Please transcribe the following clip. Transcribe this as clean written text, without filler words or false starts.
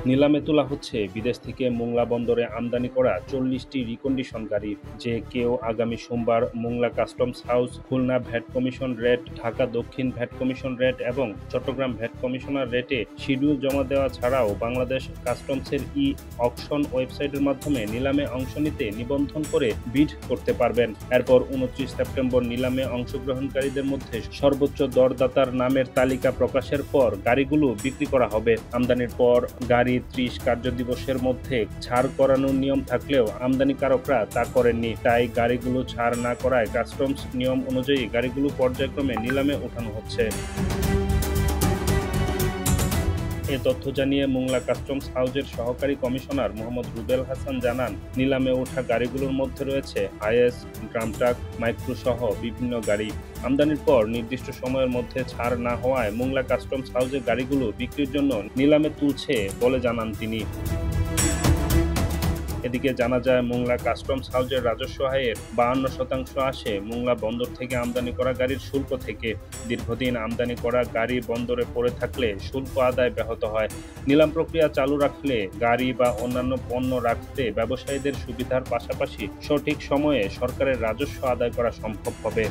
নিলামে তোলা হচ্ছে বিদেশ থেকে মোংলা বন্দরে আমদানি করা ৪০টি রিকন্ডিশন গাড়ি। যে কেউ আগামী সোমবার Mongla customs house, Khulna VAT commission rate, Dhaka দক্ষিণ ভ্যাট কমিশন রেট এবং চট্টগ্রাম ভ্যাট কমিশনার রেটে শিডিউল জমা দেওয়া ছাড়াও বাংলাদেশ কাস্টমসের অকশন ওয়েবসাইটের মাধ্যমে নিলামে অংশ নিতে নিবন্ধন করে বিড করতে পারবেন। এরপর ২৯ সেপ্টেম্বর নিলামে অংশগ্রহণকারীদের মধ্যে সর্বোচ্চ দরদাতার নামের তালিকা প্রকাশের পর গাড়িগুলো বিক্রি করা হবে। আমদানির পর গাড়ি ৩০ কার্যদিবসের মধ্যে ছাড় করানোর নিয়ম থাকলেও আমদানিকারকরা তা করেননি। তাই গাড়িগুলো ছাড় না করায় কাস্টমস নিয়ম অনুযায়ী গাড়িগুলো পর্যায়ক্রমে নিলামে ওঠানো হচ্ছে। এ তথ্য জানিয়ে মোংলা কাস্টমস হাউজের সহকারী কমিশনার মোহাম্মদ রুবেল হাসান জানান, নিলামে ওঠা গাড়িগুলোর মধ্যে রয়েছে আইএস, ড্রামট্রাক, মাইক্রোসহ বিভিন্ন গাড়ি। আমদানির পর নির্দিষ্ট সময়ের মধ্যে ছাড় না হওয়ায় মোংলা কাস্টমস হাউজের গাড়িগুলো বিক্রির জন্য নিলামে তুলছে বলে জানান তিনি। এদিকে জানা যায়, মোংলা কাস্টমস হাউজের রাজস্ব আয়ের ৫২% আসে মোংলা বন্দর থেকে আমদানি করা গাড়ির শুল্ক থেকে। দীর্ঘদিন আমদানি করা গাড়ি বন্দরে পড়ে থাকলে শুল্ক আদায় ব্যাহত হয়। নিলাম প্রক্রিয়া চালু রাখলে গাড়ি বা অন্যান্য পণ্য রাখতে ব্যবসায়ীদের সুবিধার পাশাপাশি সঠিক সময়ে সরকারের রাজস্ব আদায় করা সম্ভব হবে।